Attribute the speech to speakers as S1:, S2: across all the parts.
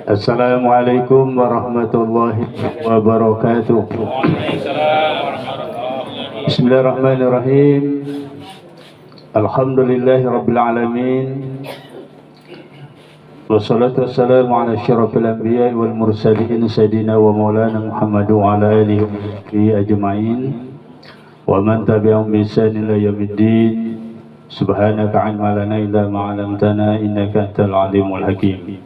S1: Assalamualaikum warahmatullahi wabarakatuh. Bismillahirrahmanirrahim. Alhamdulillahi rabbil alamin. Wassalatu wassalamu ala asyrafil anbiya'i wal mursalin sayyidina wa maulana Muhammad wa ala alihi wa sahbihi ajma'in wa man tabi'ahum bi ihsan ila yaumiddin. Subhanaka 'ilma lana illa ma 'allamtana innaka antal alimul hakim.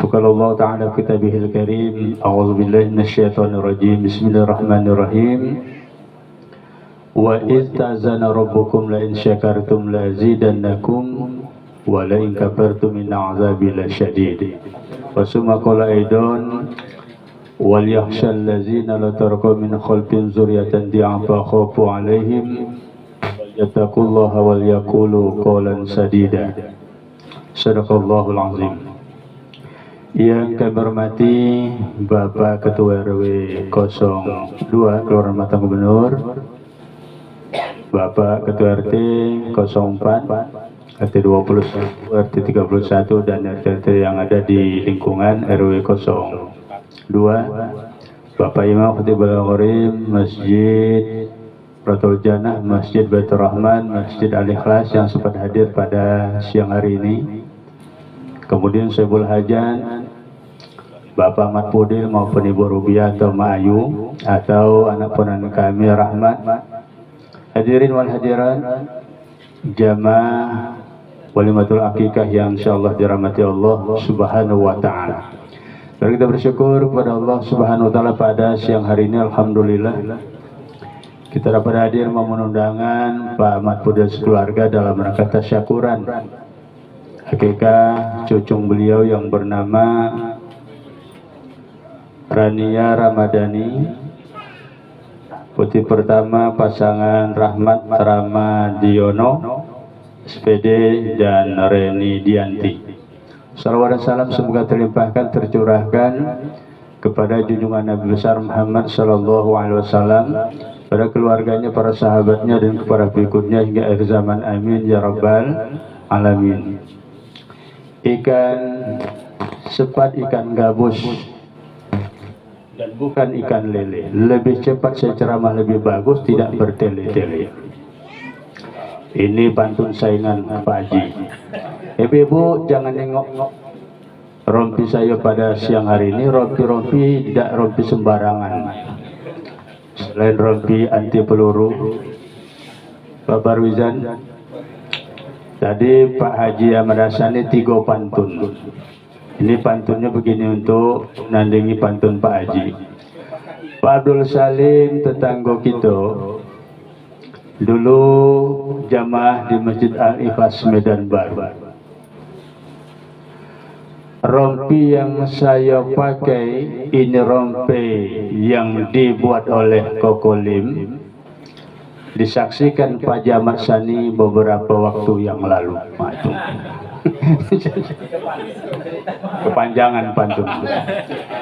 S1: Qala Allah Ta'ala fi kitabihil karim, a'udzu billahi minasyaitonir rajim. Bismillahirrahmanirrahim. Wa idz ta'zana rabbukum la in syakartum la azidannakum wa la in kafartum inna 'adzabi lasyadid. Wa summa qala aidan wal yakhshal ladzina la tarku min khalfihim dzurriyyatan di'afa khafu 'alaihim yattaqullaha wal yaqulu qawlan sadida. Shadaqallahul azim. Yang kami hormati Bapak Ketua RW 02 Kelurahan Matang Gubernur, Bapak Ketua RT 04, RT 21, RT 31 dan RT yang ada di lingkungan RW 02, Bapak Imam Khatibul Gharib Masjid Ratul Jannah, Masjid Baitur Rahman, Masjid Al-Ikhlas yang sempat hadir pada siang hari ini. Kemudian Syekh Hajan, Bapak Ahmad Pudil maupun Ibu Rubiah atau Ma Ayu atau anak ponakan kami Rahmat, hadirin wal hadirat, jamaah walimatul akikah yang insyaallah dirahmati Allah Subhanahu wa taala. Mari kita bersyukur kepada Allah Subhanahu wa taala pada siang hari ini. Alhamdulillah kita dapat hadir memenuhi undangan Pak Ahmad Pudil sekeluarga dalam rangka tasyakuran akikah cucung beliau yang bernama Rania Ramadhani, putri pertama pasangan Rahmat Ramadiono SPD dan Reni Dianti. Salawat dan salam semoga terlimpahkan tercurahkan kepada junjungan Nabi besar Muhammad sallallahu alaihi wasallam, pada keluarganya, para sahabatnya dan kepada pengikutnya hingga akhir zaman. Amin ya rabbal alamin. Ikan sepat, ikan gabus, dan bukan ikan lele. Lebih cepat saya ceramah lebih bagus, tidak bertele-tele. Ini pantun saingan Pak Haji. Ibu-ibu jangan nengok rompi saya pada siang hari ini. Rompi-rompi tidak rompi sembarangan. Selain rompi anti peluru, Pak Barwizan, tadi Pak Haji Ahmad Hassani 3 pantun. Ini pantunnya begini untuk nandingi pantun Pak Haji. Pak Abdul Salim tetangga kita dulu jamaah di Masjid Al-Ikhlas Medan Baru. Rompi yang saya pakai ini rompi yang dibuat oleh Kokolim, disaksikan Pak Jamat Sani beberapa waktu yang lalu. Kepanjangan pantun.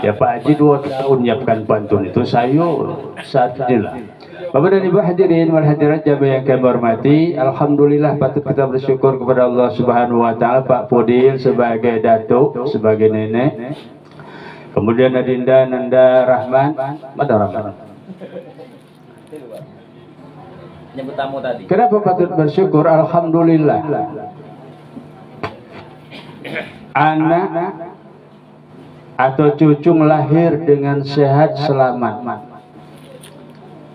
S1: Ya Pak Haji 2 tahun nyiapkan pantun itu, saya saat inilah. Bapak dan Ibu hadirin wal hadirat jamaah yang kami hormati, alhamdulillah patut kita bersyukur kepada Allah Subhanahu wa taala. Pak Pudil sebagai datuk, sebagai nenek. Kemudian Adinda Nanda Rahman, mana Rahman?
S2: Nyebut tamu tadi.
S1: Kenapa patut bersyukur? Alhamdulillah. Anak atau cucu lahir dengan sehat selamat.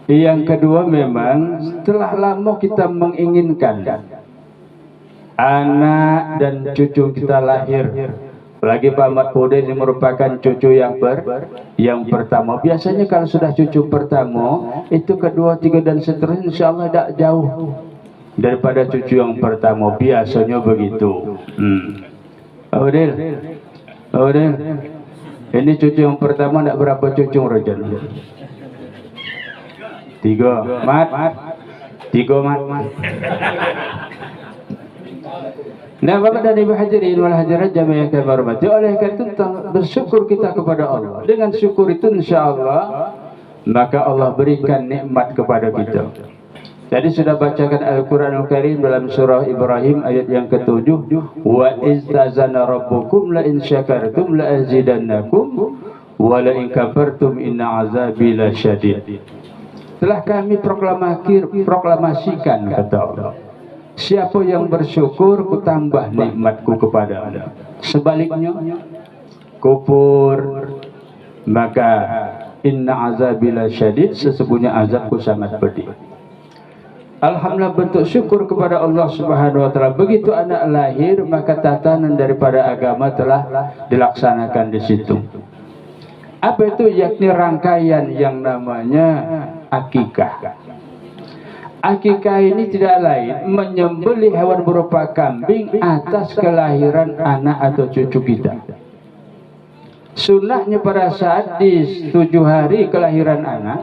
S1: Yang kedua, memang telah lama kita menginginkan anak dan cucu kita lahir. Apalagi Pak Ahmad Pudil yang merupakan cucu yang pertama. Biasanya kalau sudah cucu pertama, itu kedua, tiga dan seterusnya insya Allah tidak jauh daripada cucu yang pertama. Biasanya begitu. Pak Pudil, ini cucu yang pertama, tidak berapa cucu Rojan? 3, Mat. 3, Mat. Nah, Bapak dan Ibu hadirin wal hadirat jamaah yang kami hormati, oleh karena itu bersyukur kita kepada Allah. Dengan syukur itu insya Allah maka Allah berikan nikmat kepada kita. Tadi sudah bacakan Al-Quranul Karim dalam surah Ibrahim ayat yang ke-7. Wa iztazana rabbukum la in syakartum la azidannakum wa la in kafartum inna azabi lasyadid. Telah kami proklamasikan, kata Allah, siapa yang bersyukur ku tambah nikmatku kepada. Sebaliknya kufur maka inna azabi lasyadid, sesungguhnya azabku sangat pedih. Alhamdulillah, bentuk syukur kepada Allah Subhanahu wa taala. Begitu anak lahir, maka tatanan daripada agama telah dilaksanakan di situ. Apa itu? Yakni rangkaian yang namanya akikah. Akikah ini tidak lain menyembelih hewan berupa kambing atas kelahiran anak atau cucu kita. Sunnahnya pada saat di 7 hari kelahiran anak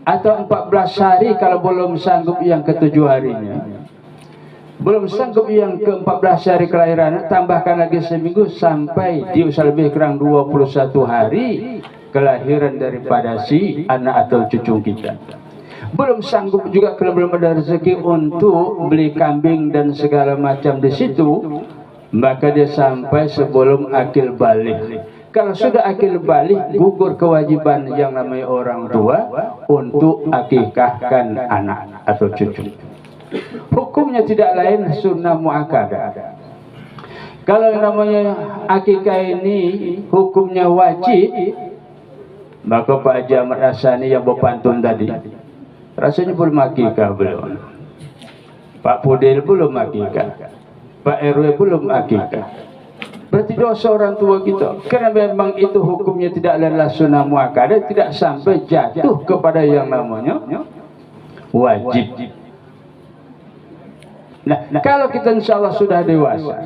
S1: atau 14 hari kalau belum sanggup yang ke-7 harinya, belum sanggup yang ke-14 hari kelahiran, tambahkan lagi seminggu sampai di usia lebih kurang 21 hari kelahiran daripada si anak atau cucu kita. Belum sanggup juga kalau belum ada rezeki untuk beli kambing dan segala macam di situ, maka dia sampai sebelum akil balik. Kalau sudah akil balik, gugur kewajiban yang namanya orang tua untuk akikahkan anak atau cucu. Hukumnya tidak lain sunnah muakkadah. Kalau yang namanya akikah ini hukumnya wajib, maka Pak Haji Ahmad Hassani yang berpantun tadi rasanya belum akikah belum. Pak Pudel belum akikah. Pak RW belum akikah. Berarti dosa orang tua kita. Karena memang itu hukumnya tidak adalah sunnah muakkadah, tidak sampai jatuh kepada yang namanya wajib. Nah, kalau kita insya Allah sudah dewasa,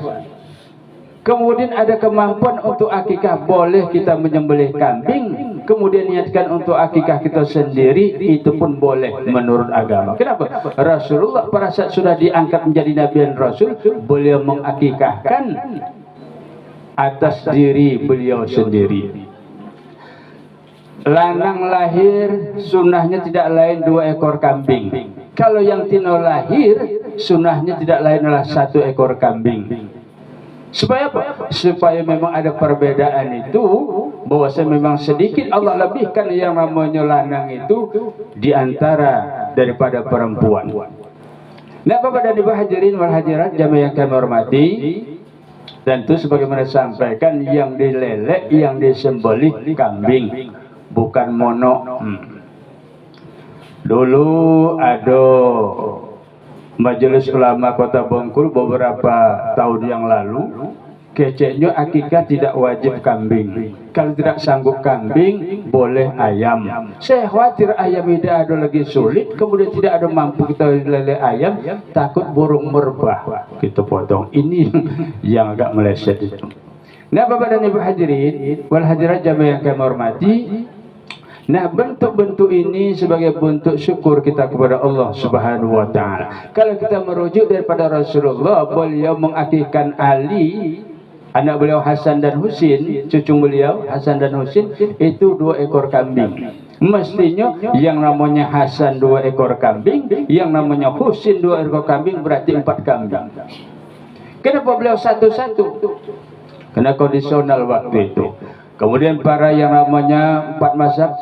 S1: kemudian ada kemampuan untuk akikah, boleh kita menyembelih kambing, kemudian niatkan untuk akikah kita sendiri, itu pun boleh menurut agama. Kenapa? Rasulullah pada saat sudah diangkat menjadi Nabi dan Rasul, beliau mengakikahkan atas diri beliau sendiri. Lanang lahir sunnahnya tidak lain 2 ekor kambing. Kalau yang tino lahir sunnahnya tidak lain adalah 1 ekor kambing. Supaya apa? Supaya memang ada perbedaan itu, bahwa memang sedikit Allah lebihkan yang namanya lanang itu di antara daripada perempuan. Nah, Bapak dan Ibu hadirin wal hadirat jamaah yang kami hormati, dan itu sebagaimana disampaikan, yang dilelek, yang disembelih kambing, bukan mono. Dulu ada Majelis Ulama Kota Bengkulu beberapa tahun yang lalu, keceknya akikah tidak wajib kambing. Kalau tidak sanggup kambing, boleh ayam. Saya khawatir ayam itu ada lagi sulit, kemudian tidak ada mampu kita lele ayam, takut burung merbah kita potong. Ini yang agak meleset itu. Nah, Bapak dan Ibu hadirin wal hadirat jamaah yang kami hormati, nah, bentuk-bentuk ini sebagai bentuk syukur kita kepada Allah Subhanahu wa taala. Kalau kita merujuk daripada Rasulullah, beliau mengakikahkan Ali, anak beliau Hasan dan Husin, cucu beliau Hasan dan Husin, itu 2 ekor kambing. Mestinya yang namanya Hasan 2 ekor kambing, yang namanya Husin 2 ekor kambing, berarti 4 kambing. Kenapa beliau satu-satu? Karena kondisional waktu itu. Kemudian para yang namanya 4 mazhab,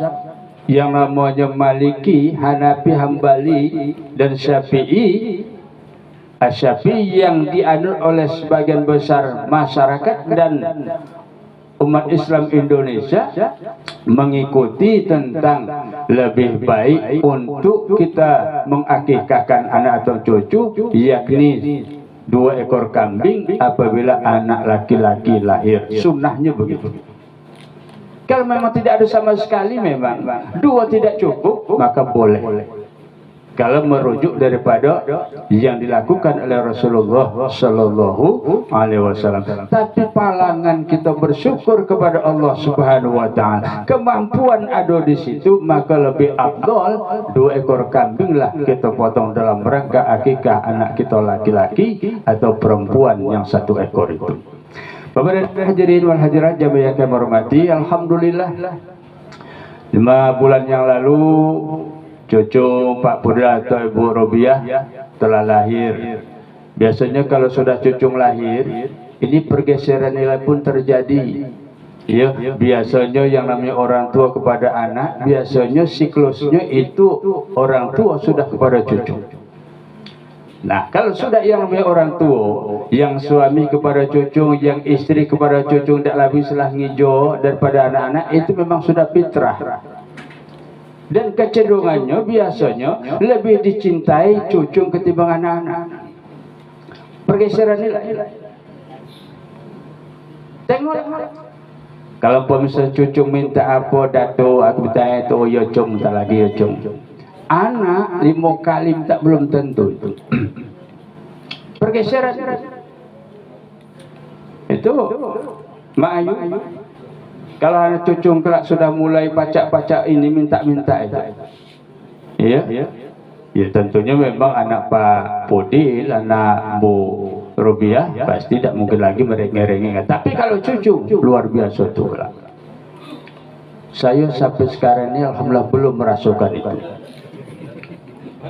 S1: yang namanya Maliki, Hanafi, Hambali, dan Syafi'i. Syafi'i yang dianut oleh sebagian besar masyarakat dan umat Islam Indonesia mengikuti tentang lebih baik untuk kita mengakikahkan anak atau cucu, yakni 2 ekor kambing apabila anak laki-laki lahir. Sunnahnya begitu. Kalau memang tidak ada sama sekali, memang 2 tidak cukup, maka boleh. Kalau merujuk daripada yang dilakukan oleh Rasulullah Sallallahu Alaihi Wasallam. Tapi palangan kita bersyukur kepada Allah Subhanahu Wa Taala. Kemampuan ada di situ, maka lebih afdol 2 ekor kambing lah kita potong dalam rangka akikah anak kita laki-laki atau perempuan yang 1 ekor itu. Bapak dan hadirin wal hadirat jamaah yang kami hormati, alhamdulillah 5 bulan yang lalu cucu Pak Pudra atau Ibu Robiah telah lahir. Biasanya kalau sudah cucu lahir, ini pergeseran nilai pun terjadi. Ya, biasanya yang namanya orang tua kepada anak, biasanya siklusnya itu orang tua sudah kepada cucu. Nah, kalau sudah yang namanya orang tua, yang suami kepada cucu, yang istri kepada cucu, tidak lagi selah ngijo daripada anak-anak, itu memang sudah fitrah. Dan kecenderungannya biasanya lebih dicintai cucu ketimbang anak-anak. Pergeseran nilai. Tengok. Kalau misalnya cucu minta apa, dato, aku minta itu, ya cung, minta lagi ya cung. Anak 5 kali minta belum tentu itu. Pergeseran. Itu Mak Ayu. Kalau anak cucu kelak sudah mulai pacak-pacak ini minta-minta itu. Iya. Ya tentunya memang anak Pak Pudil, anak Bu Robiah pasti tidak mungkin lagi merengek-rengek. Tapi kalau cucu luar biasa tuh lah. Saya sampai sekarang ini alhamdulillah belum merasakan itu.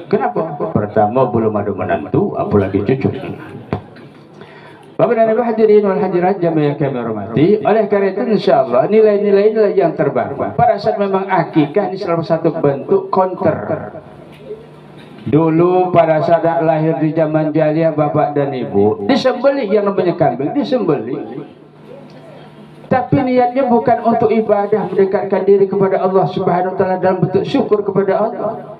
S1: Kenapa? Pertama belum ada menantu, apalagi cucu. Bapak dan Ibu hadirin wal hadirat jamaah yang kami hormati, oleh karena itu insyaallah nilai-nilai yang terbangun. Pada saat memang akikah ini salah satu bentuk counter. Dulu pada saat lahir di zaman jahiliyah bapak dan ibu disembelih yang namanya kambing, disembelih. Tapi niatnya bukan untuk ibadah mendekatkan diri kepada Allah Subhanahu wa taala dalam bentuk syukur kepada Allah.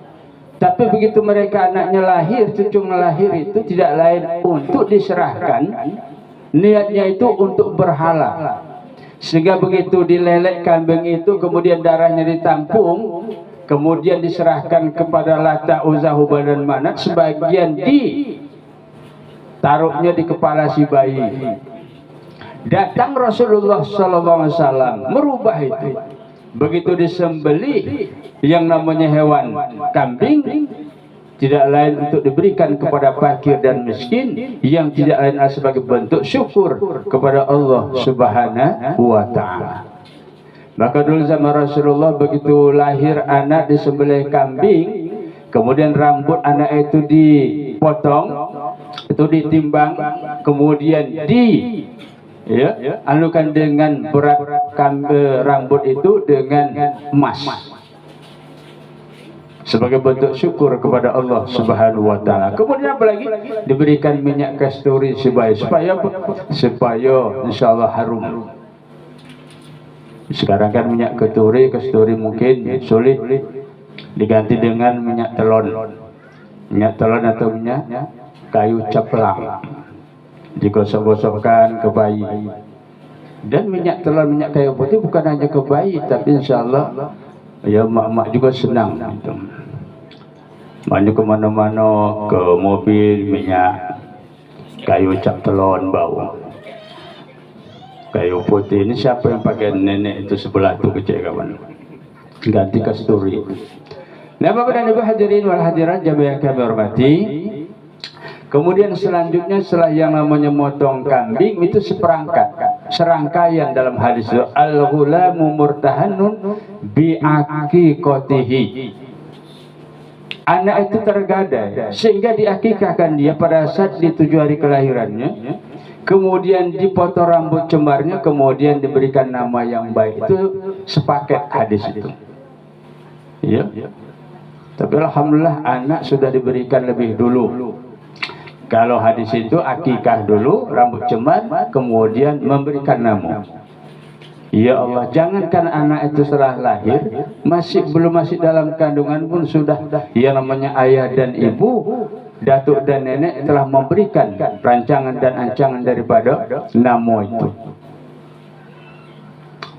S1: Tapi begitu mereka anaknya lahir, cucu lahir itu tidak lain untuk diserahkan. Niatnya itu untuk berhala. Sehingga begitu dilelek kambing itu kemudian darahnya ditampung, kemudian diserahkan kepada Lata, Uzza, Hubal dan Manat, sebagian ditaruhnya di kepala si bayi. Datang Rasulullah SAW merubah itu. Begitu disembelih yang namanya hewan kambing, tidak lain untuk diberikan kepada fakir dan miskin, yang tidak lain sebagai bentuk syukur kepada Allah Subhanahu wa taala. Maka dulu zaman Rasulullah begitu lahir anak disembelih kambing, kemudian rambut anak itu dipotong, itu ditimbang, kemudian anukan dengan berat rambut itu dengan emas sebagai bentuk syukur kepada Allah Subhanahu wa taala. Kemudian apalagi diberikan minyak kasturi supaya insyaallah harum. Sekarang kan minyak kasturi mungkin sulit, diganti dengan minyak telon atau minyak kayu caplang, digosok-gosokkan ke bayi. Dan minyak telon, minyak kayu putih bukan hanya ke bayi, tapi insyaallah ya mak-mak juga senang gitu. Maju kemana-mana, ke mobil minyak kayu cap telon bau. Kayu putih ini siapa yang pakai? Nenek itu sebelah tuh kecil kawan. Ganti kasturi. Nah, Bapak dan Ibu hadirin wal hadirat jamaah yang kami hormati. Kemudian selanjutnya setelah yang namanya motong kambing itu seperangkat, serangkaian dalam hadis al-ghulamu murtahanun bi aqiqatihi. Anak itu tergadai sehingga diakikahkan dia pada saat di 7 hari kelahirannya. Kemudian dipotong rambut cembarnya, kemudian diberikan nama yang baik. Itu sepaket hadis itu. Ya. Tapi alhamdulillah anak sudah diberikan lebih dulu. Kalau hadis itu akikah dulu, rambut cemar, kemudian memberikan nama. Ya Allah, jangankan anak itu setelah lahir, belum masih dalam kandungan pun sudah yang namanya ayah dan ibu, datuk dan nenek telah memberikan rancangan dan ancangan daripada nama itu.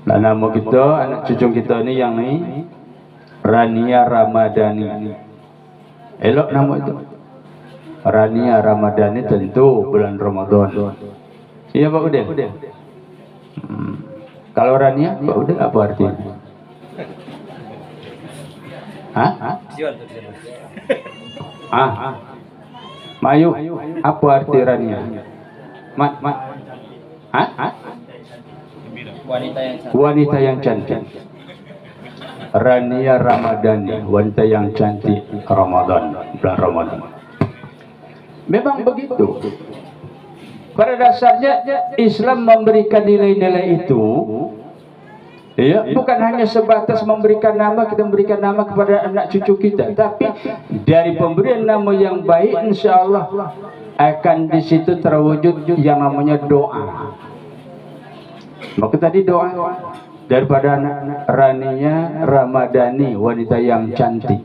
S1: Nah, nama kita, anak cucu kita ini yang ini Rania Ramadhani. Elok nama itu. Rania Ramadhani tentu bulan Ramadan. Iya Pak Udin. Kalau Rania, Pak Udin apa artinya? Hah? Mayu, apa arti Rania?
S2: Wanita yang cantik.
S1: Wanita yang cantik. Rania Ramadhani, wanita yang cantik Ramadan, bulan Ramadan. Memang begitu. Pada dasarnya Islam memberikan nilai-nilai itu, ya, bukan hanya sebatas memberikan nama, kita memberikan nama kepada anak cucu kita, tapi dari pemberian nama yang baik, insya Allah akan di situ terwujud yang namanya doa. Maka tadi doa daripada anak Rania Ramadhani, wanita yang cantik,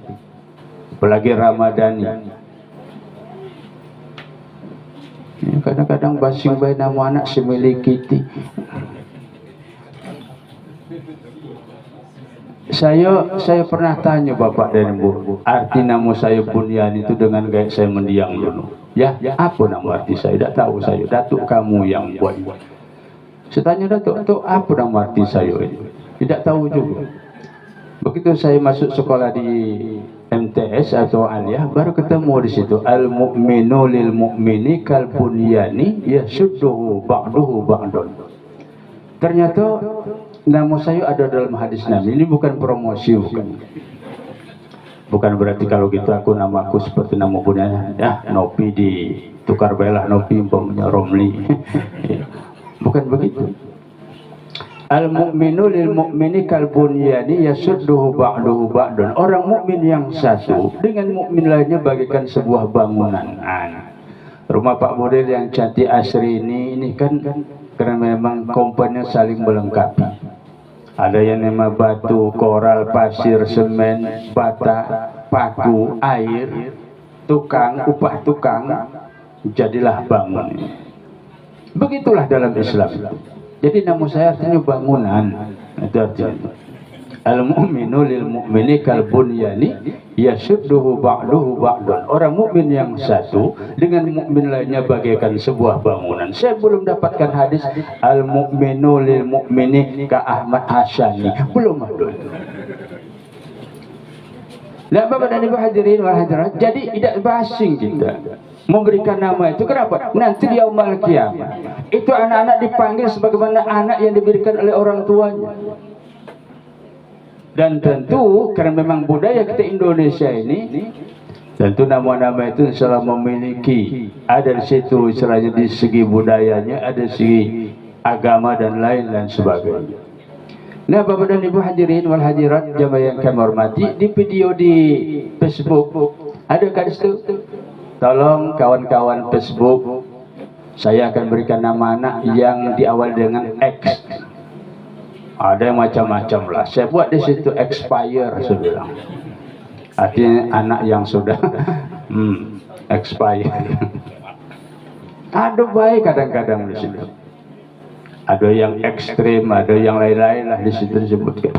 S1: apalagi Ramadhani. Kadang-kadang basing bayi nama anak semilikiti. Saya pernah tanya bapak dan ibu, arti nama saya Bunyan itu dengan gaya saya mendiang dulu. Ya, apa nama arti saya? Tidak tahu saya. Datuk kamu yang buat. Saya tanya Datuk, apa nama arti saya ini? Tidak tahu juga. Begitu saya masuk sekolah di MTS atau aliyah, baru ketemu di situ al-mu'minu lil mu'mini kal bunyani yashudduhu ba'duhu ba'dun. Ternyata nama saya ada dalam hadis Nabi. Ini bukan promosi, bukan berarti kalau gitu aku namaku seperti nama punya ya Nopi ditukar belah Nopi umpamanya Romli. Bukan begitu. Al-mu'minu lil mu'mini kal bunyani yashudduhu ba'duhu ba'dun. Orang mukmin yang satu dengan mukmin lainnya bagaikan sebuah bangunan. Rumah Pak Model yang cantik asri ini kan karena memang komponennya saling melengkapi. Ada yang nama batu, koral, pasir, semen, bata, paku, air, tukang, upah tukang, jadilah bangun. Begitulah dalam Islam. Jadi nama saya artinya bangunan. Itu artinya. Al-mu'minu lil mu'mini kal bunyani yashudduhu ba'duhu ba'dun. Orang mukmin yang satu dengan mukmin lainnya bagaikan sebuah bangunan. Saya belum dapatkan hadis al-mu'minu lil mu'mini ka Ahmad Hasyani. Belum ada. Nah, Bapak dan Ibu hadirin wal hadirat, jadi tidak basing kita memberikan nama itu. Kenapa? Nanti di yaumul qiyamah itu anak-anak dipanggil sebagaimana anak yang diberikan oleh orang tuanya. Dan tentu karena memang budaya kita Indonesia ini, tentu nama-nama itu insyaallah memiliki ada di situ istilahnya di segi budayanya, ada segi agama dan lain-lain sebagainya. Nah, Bapak dan Ibu hadirin wal hadirat jamaah yang kami hormati, di video di Facebook ada kadis itu. Tolong kawan-kawan Facebook, saya akan berikan nama anak yang diawali dengan X. Ada yang macam-macam lah. Saya buat di situ expire, saya bilang. Artinya anak yang sudah expire. Ada baik kadang-kadang di situ. Ada yang ekstrim, ada yang lain-lain lah di situ disebutkan.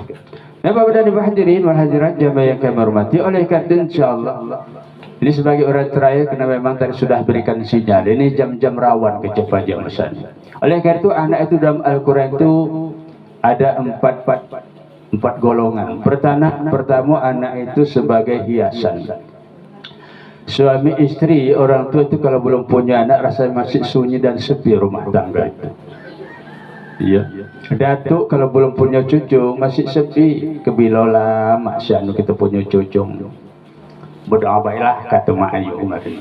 S1: Nah, Bapak dan Ibu hadirin wal hadirat jamaah yang kami hormati, oleh karena insyaallah ini sebagai orang terakhir karena memang tadi sudah berikan sinyal. Ini jam-jam rawan kecepatan pesan. Oleh karena itu anak itu dalam Al-Quran itu ada empat golongan. Pertama anak itu sebagai hiasan. Suami istri orang tua itu kalau belum punya anak rasanya masih sunyi dan sepi rumah tangga itu. Iya. Datuk kalau belum punya cucu masih sepi. Kebilola masih anu kita punya cucu. Berdoa baiklah kata Mak Ayu kemarin.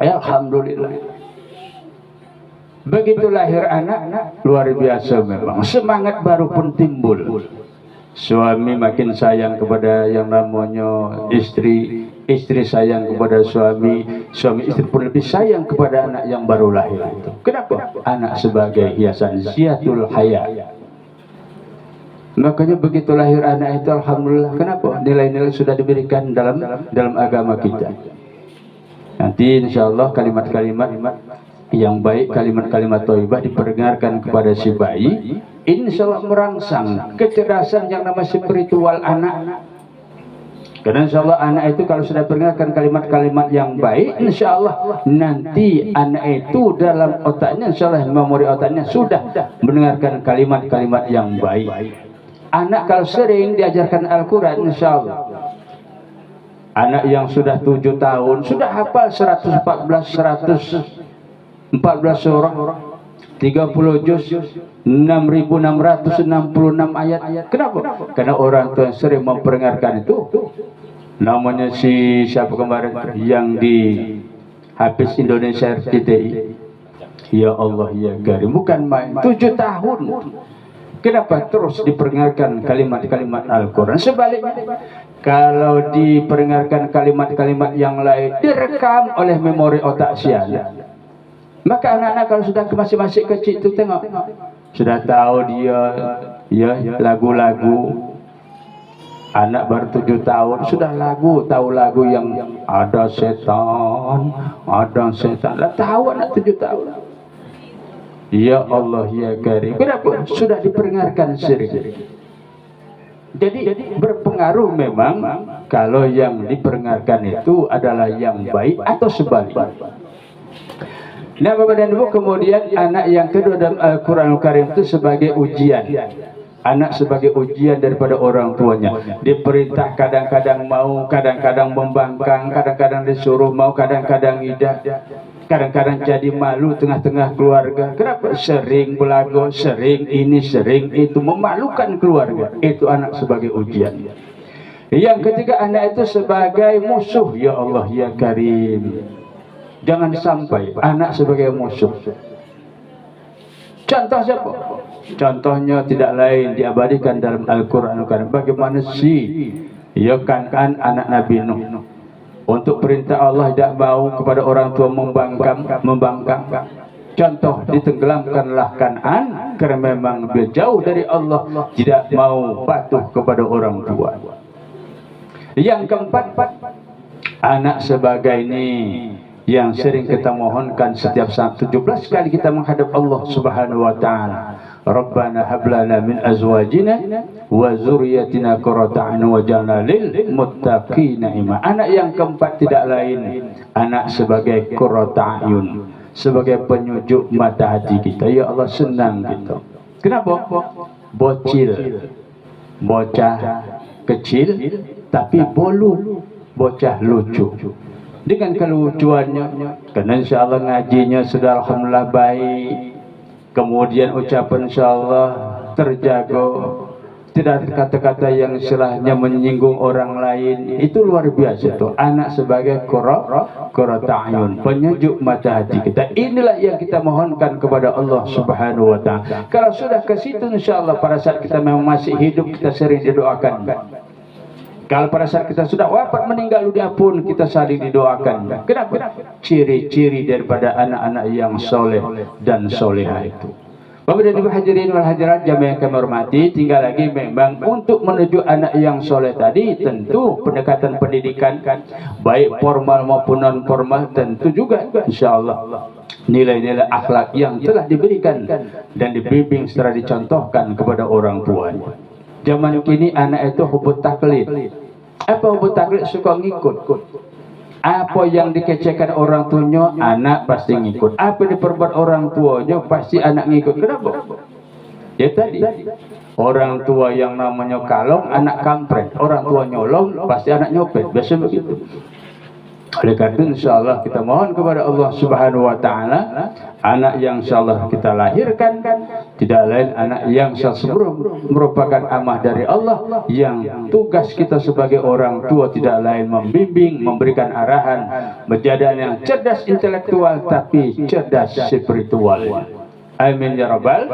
S1: Alhamdulillah. Begitu lahir anak luar biasa memang. Semangat baru pun timbul. Suami makin sayang kepada yang namanya istri, istri sayang kepada suami, suami istri pun lebih sayang kepada anak yang baru lahir itu. Kenapa? Anak sebagai hiasan ziyatul haya. Makanya begitu lahir anak itu alhamdulillah. Kenapa? Nilai-nilai sudah diberikan dalam agama kita. Nanti insyaallah kalimat-kalimat yang baik, kalimat-kalimat thayyibah diperdengarkan kepada si bayi, insyaallah merangsang kecerdasan yang nama spiritual anak. Karena insyaallah anak itu kalau sudah mendengarkan kalimat-kalimat yang baik, insyaallah nanti anak itu dalam otaknya, insyaallah memori otaknya sudah mendengarkan kalimat-kalimat yang baik. Anak kalau sering diajarkan Al-Quran, insyaallah anak yang sudah 7 tahun sudah hafal 114 surah, 30 juz, 6.666 ayat. Kenapa? Karena orang tua yang sering memperingatkan itu. Namanya si siapa kemarin yang di Hafiz Indonesia RCTI. Ya Allah ya Karim, bukan main. 7 tahun. Kenapa terus diperingatkan kalimat-kalimat Al-Quran? Sebaliknya, kalau diperingatkan kalimat-kalimat yang lain direkam oleh memori otak sial. Maka anak-anak kalau sudah masih kecil itu tengok, sudah tahu dia ya lagu-lagu. Anak baru 7 tahun sudah tahu lagu yang ada setan. Lah tahu anak 7 tahun. Ya Allah ya Karim. Kenapa? Sudah diperingatkan sering. Jadi berpengaruh memang kalau yang diperingatkan itu adalah yang baik atau sebaliknya. Nah Bapak dan Ibu, kemudian anak yang kedua dalam Al-Quranul Karim itu sebagai ujian. Anak sebagai ujian daripada orang tuanya. Diperintah kadang-kadang mau, kadang-kadang membangkang, kadang-kadang disuruh mau, kadang-kadang tidak. Kadang-kadang jadi malu tengah-tengah keluarga. Kenapa? Sering belagu, sering ini, sering itu, memalukan keluarga. Itu anak sebagai ujian. Yang ketiga, anak itu sebagai musuh. Ya Allah ya Karim. Jangan sampai anak sebagai musuh. Contoh siapa? Contohnya tidak lain diabadikan dalam Al-Quran. Bagaimana ya kan anak Nabi Nuh. Untuk perintah Allah tidak mau kepada orang tua membangkang. Contoh, ditenggelamkanlah Kan'an karena memang dia jauh dari Allah, tidak mau patuh kepada orang tua. Yang keempat, anak sebagai ini yang sering kita mohonkan setiap saat 17 kali kita menghadap Allah Subhanahu wa taala. Rabbana hab lana min azwajina wa dzurriyyatina qurrata a'yun waj'alna lil muttaqina imama. Anak yang keempat tidak lain anak sebagai qurrata a'yun, sebagai penyujuk mata hati kita. Ya Allah, senang gitu. Kenapa? Bocah kecil tapi bocah lucu. Dengan kelucuannya, karena insya Allah ngajinya sudah alhamdulillah baik, kemudian ucapan insya Allah terjaga, tidak ada kata-kata yang istilahnya menyinggung orang lain. Itu luar biasa tuh anak sebagai qurrata a'yun, penyujuk mata hati kita. Inilah yang kita mohonkan kepada Allah Subhanahu wa taala. Kalau sudah ke situ insya Allah pada saat kita memang masih hidup, kita sering didoakan. Kalau pada saat kita sudah wafat meninggal dunia pun kita saling didoakan. Kenapa? Ciri-ciri daripada anak-anak yang soleh dan soleha itu. Bapak dan Ibu hadirin wal hadirat jamaah yang kami hormati, tinggal lagi memang untuk menuju anak yang soleh tadi tentu pendekatan pendidikan baik formal maupun non formal, tentu juga insyaallah nilai-nilai akhlak yang telah diberikan dan dibimbing secara dicontohkan kepada orang tuanya. Zaman kini anak itu hubut taklid. Apa hubut taklid? Suka ngikut. Apa yang dikecekan orang tuanya, anak pasti ngikut. Apa diperbuat orang tuanya, pasti anak ngikut. Kenapa? Ya tadi, orang tua yang namanya kalong, anak kampret. Orang tua nyolong, pasti anak nyopet. Biasa begitu. Oleh karena itu insyaallah kita mohon kepada Allah Subhanahu wa taala, anak yang insyaallah kita lahirkan tidak lain anak yang merupakan amanah dari Allah, yang tugas kita sebagai orang tua tidak lain membimbing, memberikan arahan, menjadi yang cerdas intelektual tapi cerdas spiritual. Amin ya rabbal.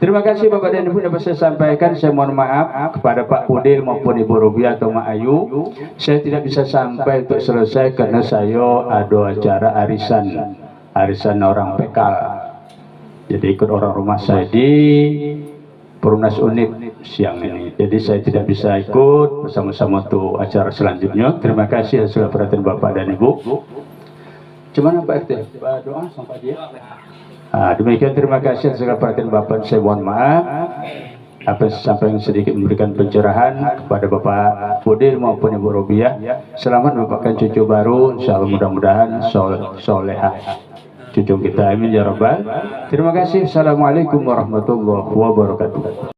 S1: Terima kasih Bapak dan Ibu dapat saya sampaikan. Saya mohon maaf kepada Pak Pudil maupun Ibu Rubiah atau Mak Ayu. Saya tidak bisa sampai untuk selesai karena saya ada acara arisan orang PKL. Jadi ikut orang rumah saya di Perumnas Unit siang ini. Jadi saya tidak bisa ikut bersama-sama untuk acara selanjutnya. Terima kasih atas perhatian Bapak dan Ibu. Cuman Pak RT, doa sampai dia. Demikian terima kasih atas perhatian Bapak. Saya mohon maaf sampai sedikit memberikan pencerahan kepada Bapak Pudil maupun Ibu Rubiah. Selamat mendapatkan cucu baru, insyaallah mudah-mudahan solehah cucu kita. Amin ya rabbal. Terima kasih. Assalamualaikum warahmatullahi wabarakatuh.